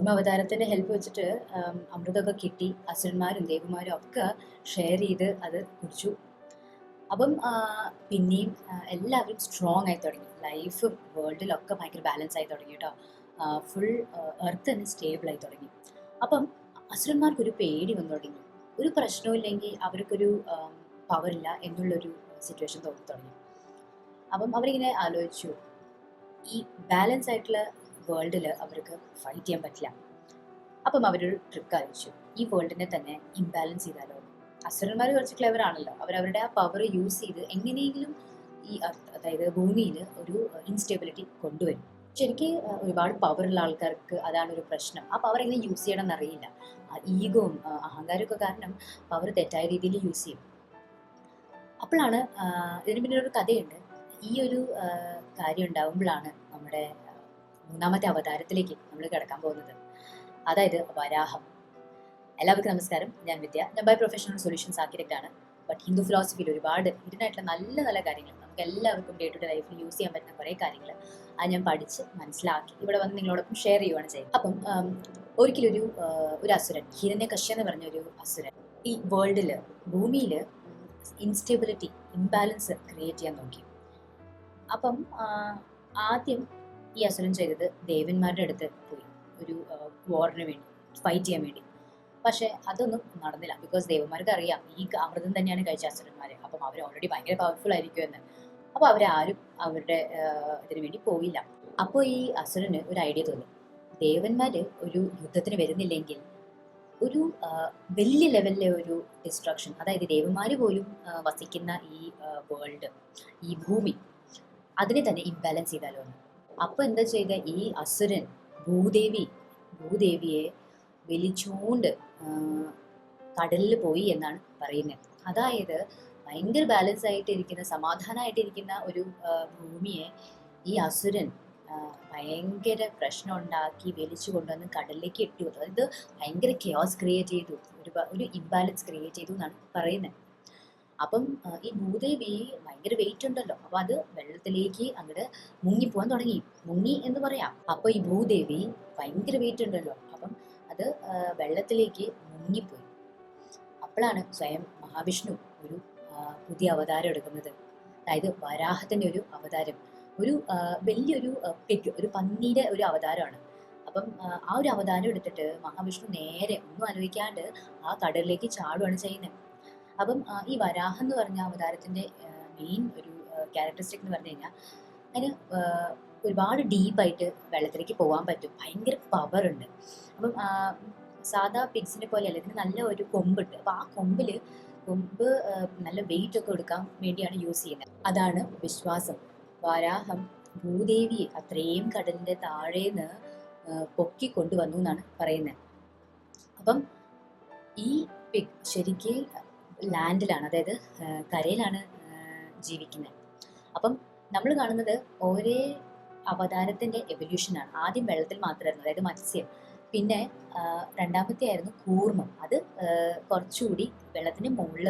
കൂർമാവതാരത്തിൻ്റെ help വെച്ചിട്ട് അമൃതമൊക്കെ കിട്ടി. അസുരന്മാരും ദേവന്മാരും ഒക്കെ ഷെയർ ചെയ്ത് അത് കുടിച്ചു. അപ്പം പിന്നെയും എല്ലാവരും സ്ട്രോങ് ആയി തുടങ്ങി. ലൈഫും വേൾഡിലൊക്കെ ഭയങ്കര ബാലൻസ് ആയി തുടങ്ങി കേട്ടോ. ഫുൾ എർത്ത് തന്നെ സ്റ്റേബിൾ ആയി തുടങ്ങി. അപ്പം അസുരന്മാർക്കൊരു പേടി വന്നു തുടങ്ങി. ഒരു പ്രശ്നമില്ലെങ്കിൽ അവർക്കൊരു പവറില്ല എന്നുള്ളൊരു സിറ്റുവേഷൻ തോന്നി തുടങ്ങി. അപ്പം അവരിങ്ങനെ ആലോചിച്ചു, ഈ ബാലൻസ് ആയിട്ടുള്ള വേൾഡിൽ അവർക്ക് ഫൈറ്റ് ചെയ്യാൻ പറ്റില്ല. അപ്പം അവരൊരു ട്രിക്ക് ആലോചിച്ചു, ഈ വേൾഡിനെ തന്നെ ഇംബാലൻസ് ചെയ്താലോ. അസുരന്മാർ കുറച്ച് ക്ലെവർ ആണല്ലോ, അവരവരുടെ ആ പവർ യൂസ് ചെയ്ത് എങ്ങനെയെങ്കിലും ഈ അതായത് ഭൂമിയിൽ ഒരു ഇൻസ്റ്റെബിലിറ്റി കൊണ്ടുവരും. ശരിക്കും ഒരുപാട് പവറുള്ള ആൾക്കാർക്ക് അതാണ് ഒരു പ്രശ്നം. ആ പവർ എങ്ങനെ യൂസ് ചെയ്യണം എന്നറിയില്ല. ഈഗോവും അഹങ്കാരമൊക്കെ കാരണം പവർ തെറ്റായ രീതിയിൽ യൂസ് ചെയ്യും. അപ്പോഴാണ് ഇതിന് പിന്നെ ഒരു കഥയുണ്ട്. ഈ ഒരു കാര്യം ഉണ്ടാകുമ്പോഴാണ് നമ്മുടെ മൂന്നാമത്തെ അവതാരത്തിലേക്ക് നമ്മൾ കിടക്കാൻ പോകുന്നത്, അതായത് വരാഹം. എല്ലാവർക്കും നമസ്കാരം, ഞാൻ വിദ്യ. ഞാൻ ബൈ പ്രൊഫഷണൽ സൊല്യൂഷൻസ് ആർക്കിടെക്റ്റ് ആണ്. ബട്ട് ഹിന്ദു ഫിലോസഫിയിൽ ഒരുപാട് ഹിഡനായിട്ടുള്ള നല്ല നല്ല കാര്യങ്ങൾ നമുക്ക് എല്ലാവർക്കും ഡേ ടു ഡേ ലൈഫിൽ യൂസ് ചെയ്യാൻ പറ്റുന്ന കുറേ കാര്യങ്ങൾ അത് ഞാൻ പഠിച്ച് മനസ്സിലാക്കി ഇവിടെ വന്ന് നിങ്ങളോടൊപ്പം ഷെയർ ചെയ്യുകയാണ് ചെയ്യുന്നത്. അപ്പം ഒരിക്കലൊരു അസുരൻ, ഹിരണ്യകശ്യപ എന്ന് പറഞ്ഞൊരു അസുരൻ ഈ വേൾഡിൽ, ഭൂമിയിൽ ഇൻസ്റ്റെബിലിറ്റി, ഇംബാലൻസ് ക്രിയേറ്റ് ചെയ്യാൻ നോക്കി. അപ്പം ആദ്യം ഈ അസുരൻ ചെയ്തത് ദേവന്മാരുടെ അടുത്ത് പോയി ഒരു വാറിന് വേണ്ടി, ഫൈറ്റ് ചെയ്യാൻ വേണ്ടി. പക്ഷേ അതൊന്നും നടന്നില്ല. ബിക്കോസ് ദേവന്മാർക്ക് അറിയാം ഈ അമൃതം തന്നെയാണ് കഴിച്ച അസുരന്മാർ, അപ്പം അവർ ഓൾറെഡി ഭയങ്കര പവർഫുൾ ആയിരിക്കും എന്ന്. അപ്പോൾ അവരാരും അവരുടെ ഇതിനു വേണ്ടി പോയില്ല. അപ്പോൾ ഈ അസുരന് ഒരു ഐഡിയ തോന്നി, ദേവന്മാർ ഒരു യുദ്ധത്തിന് വരുന്നില്ലെങ്കിൽ ഒരു വലിയ ലെവലിലെ ഒരു ഡിസ്ട്രക്ഷൻ, അതായത് ദേവന്മാർ പോലും വസിക്കുന്ന ഈ വേൾഡ്, ഈ ഭൂമി, അതിനെ തന്നെ ഇംബാലൻസ് ചെയ്താലോ എന്ന്. അപ്പോൾ എന്താ ചെയ്ത, ഈ അസുരൻ ഭൂദേവിയെ വലിച്ചുകൊണ്ട് കടലിൽ പോയി എന്നാണ് പറയുന്നത്. അതായത് ഭയങ്കര ബാലൻസ് ആയിട്ടിരിക്കുന്ന, സമാധാനമായിട്ടിരിക്കുന്ന ഒരു ഭൂമിയെ ഈ അസുരൻ ഭയങ്കര പ്രശ്നം ഉണ്ടാക്കി വലിച്ചു കൊണ്ടുവന്ന് കടലിലേക്ക് ഇട്ടു. അതായത് ഭയങ്കര കെയോസ് ക്രിയേറ്റ് ചെയ്തു, ഒരു ഇംബാലൻസ് ക്രിയേറ്റ് ചെയ്തു എന്നാണ് പറയുന്നത്. അപ്പം ഈ ഭൂദേവി ഭയങ്കര വെയിറ്റ് ഉണ്ടല്ലോ, അപ്പോൾ അത് വെള്ളത്തിലേക്ക് അങ്ങോട്ട് മുങ്ങിപ്പോകാൻ തുടങ്ങി. മുങ്ങി എന്ന് പറയാം. അപ്പോൾ ഈ ഭൂദേവി ഭയങ്കര വെയിറ്റ് ഉണ്ടല്ലോ, അപ്പം അത് വെള്ളത്തിലേക്ക് മുങ്ങിപ്പോയി. അപ്പോഴാണ് സ്വയം മഹാവിഷ്ണു ഒരു പുതിയ അവതാരം എടുക്കുന്നത്. അതായത് വരാഹത്തിൻ്റെ ഒരു അവതാരം, ഒരു വലിയൊരു പെഗ്, ഒരു പന്നിയുടെ ഒരു അവതാരമാണ്. അപ്പം ആ ഒരു അവതാരം എടുത്തിട്ട് മഹാവിഷ്ണു നേരെ ഒന്നും ആലോചിക്കാണ്ട് ആ കടലിലേക്ക് ചാടുകയാണ് ചെയ്യുന്നത്. അപ്പം ഈ വരാഹം എന്ന് പറഞ്ഞ അവതാരത്തിൻ്റെ മെയിൻ ഒരു ക്യാരക്ടറിസ്റ്റിക് എന്ന് പറഞ്ഞു കഴിഞ്ഞാൽ അതിന് ഒരുപാട് ഡീപ്പായിട്ട് വെള്ളത്തിലേക്ക് പോകാൻ പറ്റും, ഭയങ്കര പവറുണ്ട്. അപ്പം സാധാ പിഗ്സിനെ പോലെയല്ല, ഇതിന് നല്ല ഒരു കൊമ്പുണ്ട്. അപ്പോൾ ആ കൊമ്പ് നല്ല വെയിറ്റ് ഒക്കെ എടുക്കാൻ വേണ്ടിയാണ് യൂസ് ചെയ്യുന്നത്. അതാണ് വിശ്വാസം. വരാഹം ഭൂദേവിയെ അത്രയും കടലിൻ്റെ താഴേന്ന് പൊക്കി കൊണ്ടുവന്നു എന്നാണ് പറയുന്നത്. അപ്പം ഈ പിഗ് ശരിക്ക് ലാൻഡിലാണ്, അതായത് കരയിലാണ് ജീവിക്കുന്നത്. അപ്പം നമ്മൾ കാണുന്നത് ഓരോ അവതാരത്തിൻ്റെ എവല്യൂഷനാണ്. ആദ്യം വെള്ളത്തിൽ മാത്രമായിരുന്നു, അതായത് മത്സ്യം. പിന്നെ രണ്ടാമത്തെ ആയിരുന്നു കൂർമ്മം, അത് കുറച്ചുകൂടി വെള്ളത്തിന് മുകളിൽ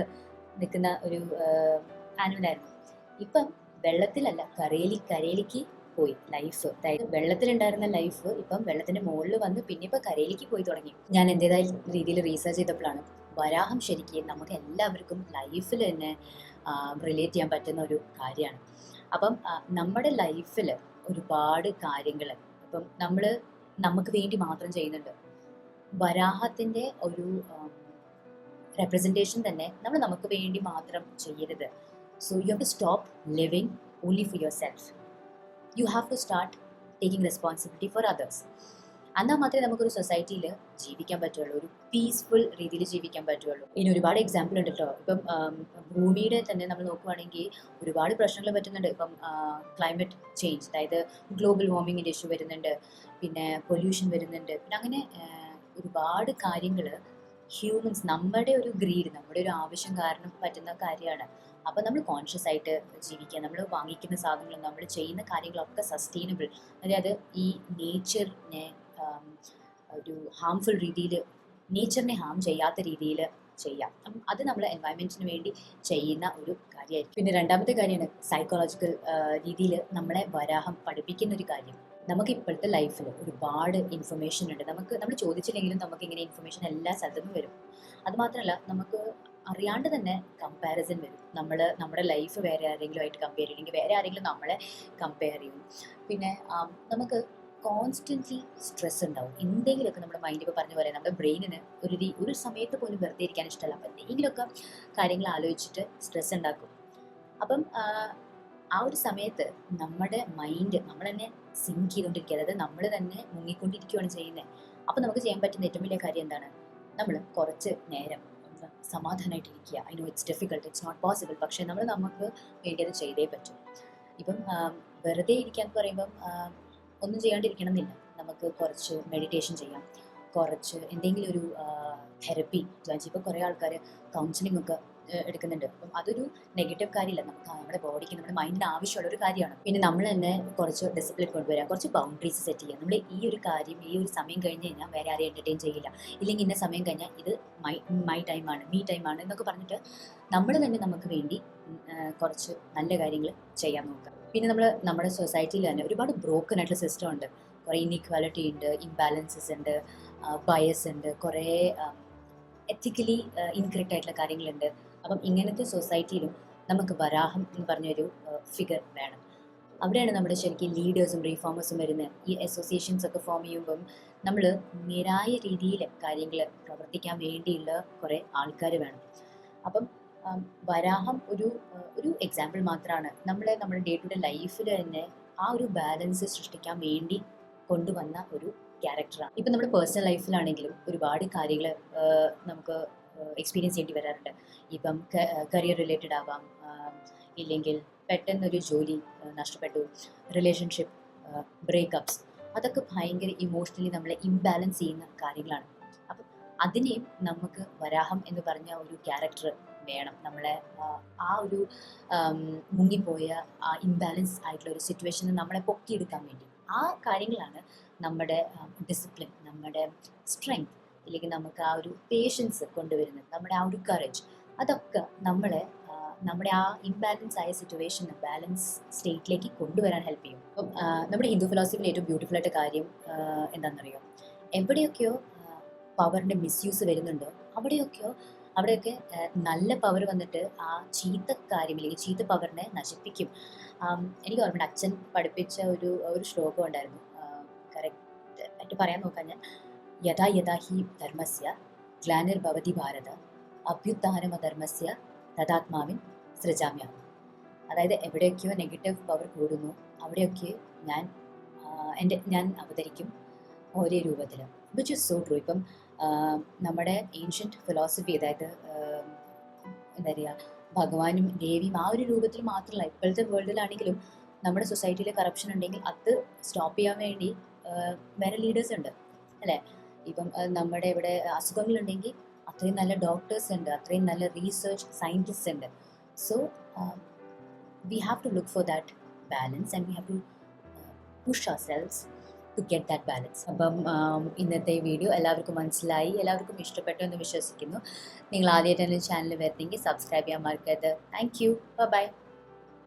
നിൽക്കുന്ന ഒരു ആനിമലായിരുന്നു. ഇപ്പം വെള്ളത്തിലല്ല, കരയിലേക്ക് പോയി ലൈഫ്. അതായത് വെള്ളത്തിലുണ്ടായിരുന്ന ലൈഫ് ഇപ്പം വെള്ളത്തിൻ്റെ മുകളിൽ വന്ന് പിന്നെ ഇപ്പം കരയിലേക്ക് പോയി തുടങ്ങി. ഞാൻ എൻ്റെതായ രീതിയിൽ റീസർച്ച് ചെയ്തപ്പോഴാണ് വരാഹം ശരിക്കും നമുക്ക് എല്ലാവർക്കും ലൈഫിൽ തന്നെ റിലേറ്റ് ചെയ്യാൻ പറ്റുന്ന ഒരു കാര്യമാണ്. അപ്പം നമ്മുടെ ലൈഫിൽ ഒരുപാട് കാര്യങ്ങൾ ഇപ്പം നമുക്ക് വേണ്ടി മാത്രം ചെയ്യുന്നുണ്ട്. വരാഹത്തിൻ്റെ ഒരു റെപ്രസെൻറ്റേഷൻ തന്നെ നമ്മൾ നമുക്ക് വേണ്ടി മാത്രം ചെയ്യരുത്. So you have to stop living only for your self. You have to start taking responsibility for others. എന്നാൽ മാത്രമേ നമുക്കൊരു സൊസൈറ്റിയിൽ ജീവിക്കാൻ പറ്റുള്ളൂ, ഒരു പീസ്ഫുൾ രീതിയിൽ ജീവിക്കാൻ പറ്റുള്ളൂ. ഇനി ഒരുപാട് എക്സാമ്പിൾ ഉണ്ട് കേട്ടോ. ഇപ്പം ഭൂമിയുടെ തന്നെ നമ്മൾ നോക്കുവാണെങ്കിൽ ഒരുപാട് പ്രശ്നങ്ങൾ പറ്റുന്നുണ്ട്. ഇപ്പം ക്ലൈമറ്റ് ചേഞ്ച്, അതായത് ഗ്ലോബൽ വാർമിങ്ങിൻ്റെ ഇഷ്യൂ വരുന്നുണ്ട്, പിന്നെ പൊല്യൂഷൻ വരുന്നുണ്ട്, പിന്നെ അങ്ങനെ ഒരുപാട് കാര്യങ്ങൾ ഹ്യൂമൻസ്, നമ്മുടെ ഒരു ഗ്രീഡ്, നമ്മുടെ ഒരു ആവശ്യം കാരണം പറ്റുന്ന കാര്യമാണ്. അപ്പോൾ നമ്മൾ കോൺഷ്യസ് ആയിട്ട് ജീവിക്കുക. നമ്മൾ വാങ്ങിക്കുന്ന സാധനങ്ങളും നമ്മൾ ചെയ്യുന്ന കാര്യങ്ങളൊക്കെ സസ്റ്റൈനബിൾ, അതായത് ഈ നേച്ചറിനെ ഒരു ഹാംഫുൾ രീതിയിൽ, നേച്ചറിനെ ഹാം ചെയ്യാത്ത രീതിയിൽ ചെയ്യാം. അപ്പം അത് നമ്മൾ എൻവയൺമെൻറ്റിന് വേണ്ടി ചെയ്യുന്ന ഒരു കാര്യമായിരിക്കും. പിന്നെ രണ്ടാമത്തെ കാര്യമാണ് സൈക്കോളജിക്കൽ രീതിയിൽ നമ്മളെ വരാഹം പഠിപ്പിക്കുന്ന ഒരു കാര്യം. നമുക്ക് ഇപ്പോഴത്തെ ലൈഫിൽ ഒരുപാട് ഇൻഫർമേഷൻ ഉണ്ട്. നമ്മൾ ചോദിച്ചില്ലെങ്കിലും നമുക്ക് ഇങ്ങനെ ഇൻഫർമേഷൻ എല്ലാ സ്ഥലത്തുനിന്നും വരും. അതുമാത്രമല്ല നമുക്ക് അറിയാണ്ട് തന്നെ കമ്പാരിസൺ വരും. നമ്മുടെ ലൈഫ് വേറെ ആരെങ്കിലും ആയിട്ട് കമ്പയർ ചെയ്യണമെങ്കിൽ വേറെ ആരെങ്കിലും നമ്മളെ കമ്പയർ ചെയ്യും. പിന്നെ നമുക്ക് കോൺസ്റ്റൻ്റ്ലി സ്ട്രെസ് ഉണ്ടാവും. എന്തെങ്കിലുമൊക്കെ നമ്മുടെ മൈൻഡ് ഇപ്പോൾ പറഞ്ഞ പോലെ നമ്മുടെ ബ്രെയിനിന് ഒരു സമയത്ത് പോലും വെറുതെ ഇരിക്കാൻ ഇഷ്ടമല്ല. അപ്പം എന്തെങ്കിലുമൊക്കെ കാര്യങ്ങൾ ആലോചിച്ചിട്ട് സ്ട്രെസ് ഉണ്ടാക്കും. അപ്പം ആ ഒരു സമയത്ത് നമ്മുടെ മൈൻഡ് നമ്മൾ തന്നെ സിങ്ക് ചെയ്തുകൊണ്ടിരിക്കുക, അതായത് നമ്മൾ തന്നെ മുങ്ങിക്കൊണ്ടിരിക്കുകയാണ് ചെയ്യുന്നത്. അപ്പോൾ നമുക്ക് ചെയ്യാൻ പറ്റുന്ന ഏറ്റവും വലിയ കാര്യം എന്താണ്? നമ്മൾ കുറച്ച് നേരം ഒന്ന് സമാധാനമായിട്ടിരിക്കുക. I know it's difficult, it's not possible, പക്ഷേ നമുക്ക് വേണ്ടിയത് ചെയ്തേ പറ്റും. ഇപ്പം വെറുതെ ഇരിക്കുക എന്ന് പറയുമ്പം ഒന്നും ചെയ്യാണ്ടിരിക്കണം എന്നില്ല. നമുക്ക് കുറച്ച് മെഡിറ്റേഷൻ ചെയ്യാം, കുറച്ച് എന്തെങ്കിലും ഒരു തെറപ്പി ജോയിൻ ചെയ്യും. ഇപ്പോൾ കുറേ ആൾക്കാർ കൗൺസിലിംഗ് ഒക്കെ എടുക്കുന്നുണ്ട്. അപ്പം അതൊരു നെഗറ്റീവ് കാര്യമല്ല, നമുക്ക് നമ്മുടെ ബോഡിക്ക് നമ്മുടെ മൈൻഡിന് ആവശ്യമുള്ള ഒരു കാര്യമാണ്. പിന്നെ നമ്മൾ തന്നെ കുറച്ച് ഡിസിപ്ലിൻ കൊണ്ടുവരാം, കുറച്ച് ബൗണ്ടറീസ് സെറ്റ് ചെയ്യാം. നമ്മൾ ഈ ഒരു കാര്യം ഈ ഒരു സമയം കഴിഞ്ഞ് കഴിഞ്ഞാൽ വേറെ ആരെയും എൻ്റർടൈൻ ചെയ്യില്ല, ഇല്ലെങ്കിൽ ഇന്ന സമയം കഴിഞ്ഞാൽ ഇത് മൈ ടൈമാണ്, മീ ടൈമാണ് എന്നൊക്കെ പറഞ്ഞിട്ട് നമ്മൾ തന്നെ നമുക്ക് വേണ്ടി കുറച്ച് നല്ല കാര്യങ്ങൾ ചെയ്യാൻ നോക്കാം. പിന്നെ നമ്മുടെ സൊസൈറ്റിയിൽ തന്നെ ഒരുപാട് ബ്രോക്കൺ ആയിട്ടുള്ള സിസ്റ്റം ഉണ്ട്. കുറേ ഇൻഇക്വാലിറ്റി ഉണ്ട്, ഇംബാലൻസസ് ഉണ്ട്, ബയസ് ഉണ്ട്, കുറേ എത്തിക്കലി ഇൻകറക്റ്റ് ആയിട്ടുള്ള കാര്യങ്ങളുണ്ട്. അപ്പം ഇങ്ങനത്തെ സൊസൈറ്റിയിലും നമുക്ക് വരാഹം എന്ന് പറഞ്ഞൊരു ഫിഗർ വേണം. അവിടെയാണ് നമ്മുടെ ശരിക്കും ലീഡേഴ്സും റീഫോമേഴ്സും വരുന്നത്. ഈ അസോസിയേഷൻസ് ഒക്കെ ഫോം ചെയ്യുമ്പം നമ്മൾ നേരായ രീതിയിൽ കാര്യങ്ങൾ പ്രവർത്തിക്കാൻ വേണ്ടിയുള്ള കുറേ ആൾക്കാർ വേണം. അപ്പം വരാഹം ഒരു എക്സാമ്പിൾ മാത്രമാണ്. നമ്മുടെ ഡേ ടു ഡേ ലൈഫിൽ തന്നെ ആ ഒരു ബാലൻസ് സൃഷ്ടിക്കാൻ വേണ്ടി കൊണ്ടുവന്ന ഒരു ക്യാരക്ടറാണ്. ഇപ്പം നമ്മുടെ പേഴ്സണൽ ലൈഫിലാണെങ്കിലും ഒരുപാട് കാര്യങ്ങൾ നമുക്ക് എക്സ്പീരിയൻസ് ചെയ്യേണ്ടി വരാറുണ്ട്. ഇപ്പം കരിയർ റിലേറ്റഡ് ആവാം, ഇല്ലെങ്കിൽ പെട്ടെന്നൊരു ജോലി നഷ്ടപ്പെട്ടു, റിലേഷൻഷിപ്പ് ബ്രേക്കപ്സ്, അതൊക്കെ ഭയങ്കര ഇമോഷണലി നമ്മളെ ഇംബാലൻസ് ചെയ്യുന്ന കാര്യങ്ങളാണ്. അപ്പം അതിനെയും നമുക്ക് വരാഹം എന്ന് പറഞ്ഞ ഒരു ക്യാരക്ടർ വേണം. നമ്മളെ ആ ഒരു മുങ്ങിപ്പോയ ആ ഇംബാലൻസ് ആയിട്ടുള്ള ഒരു സിറ്റുവേഷനിൽ നമ്മളെ പൊക്കിയെടുക്കാൻ വേണ്ടി. ആ കാര്യങ്ങളാണ് നമ്മുടെ ഡിസിപ്ലിൻ, നമ്മുടെ സ്ട്രെങ്ത്, അല്ലെങ്കിൽ നമുക്ക് ആ ഒരു പേഷ്യൻസ് കൊണ്ടുവരുന്നത്, നമ്മുടെ ആ ഒരു കറേജ്, അതൊക്കെ നമ്മുടെ ആ ഇംബാലൻസ് ആയ സിറ്റുവേഷന് ബാലൻസ് സ്റ്റേറ്റിലേക്ക് കൊണ്ടുവരാൻ ഹെൽപ്പ് ചെയ്യും. അപ്പം നമ്മുടെ ഹിന്ദു ഫിലോസഫിയിൽ ഏറ്റവും ബ്യൂട്ടിഫുൾ ആയിട്ട് കാര്യം എന്താണെന്നറിയോ? എവിടെയൊക്കെയോ പവറിൻ്റെ മിസ്യൂസ് വരുന്നുണ്ടോ അവിടെയൊക്കെ നല്ല പവർ വന്നിട്ട് ആ ചീത്ത കാര്യം അല്ലെങ്കിൽ ചീത്ത പവറിനെ നശിപ്പിക്കും. എനിക്ക് ഓർമ്മയുണ്ട്, അച്ഛൻ പഠിപ്പിച്ച ഒരു ശ്ലോകം ഉണ്ടായിരുന്നു. കറക്റ്റ് ആയിട്ട് പറയാൻ നോക്കാം ഞാൻ. യഥാ യഥാ ഹി ധർമ്മസ്യ ഗ്ലാനിർഭവതി ഭാരത അഭ്യുത്ഥാനമധർമ്മസ്യ തഥാത്മാവിൻ സൃജാമ്യം. അതായത് എവിടെയൊക്കെയോ നെഗറ്റീവ് പവർ കൂടുന്നു അവിടെയൊക്കെ ഞാൻ അവതരിക്കും ഒരേ രൂപത്തിൽ, വിച്ച് ഇസ് സോ ട്രൂ. ഇപ്പം നമ്മുടെ ഏൻഷ്യൻറ്റ് ഫിലോസഫി, അതായത് എന്താ പറയുക, ഭഗവാനും ദേവിയും ആ ഒരു രൂപത്തിൽ മാത്രമല്ല, ഇപ്പോഴത്തെ വേൾഡിലാണെങ്കിലും നമ്മുടെ സൊസൈറ്റിയിൽ കറപ്ഷൻ ഉണ്ടെങ്കിൽ അത് സ്റ്റോപ്പ് ചെയ്യാൻ വേണ്ടി വേറെ ലീഡേഴ്സ് ഉണ്ട്, അല്ലേ? ഇപ്പം നമ്മുടെ ഇവിടെ അസുഖങ്ങളുണ്ടെങ്കിൽ അത്രയും നല്ല ഡോക്ടേഴ്സ് ഉണ്ട്, അത്രയും നല്ല റീസെർച്ച് സയൻറ്റിസ്റ്റ് ഉണ്ട്. So we have to look for that balance and we have to push our selves to get that balance. അപ്പം ഇന്നത്തെ വീഡിയോ എല്ലാവർക്കും മനസ്സിലായി, എല്ലാവർക്കും ഇഷ്ടപ്പെട്ടു എന്ന് വിശ്വസിക്കുന്നു. നിങ്ങൾ ആദ്യമായിട്ട് എൻ്റെ ചാനൽ വരുന്നെങ്കിൽ സബ്സ്ക്രൈബ് ചെയ്യാൻ മറക്കരുത്. Thank you, by.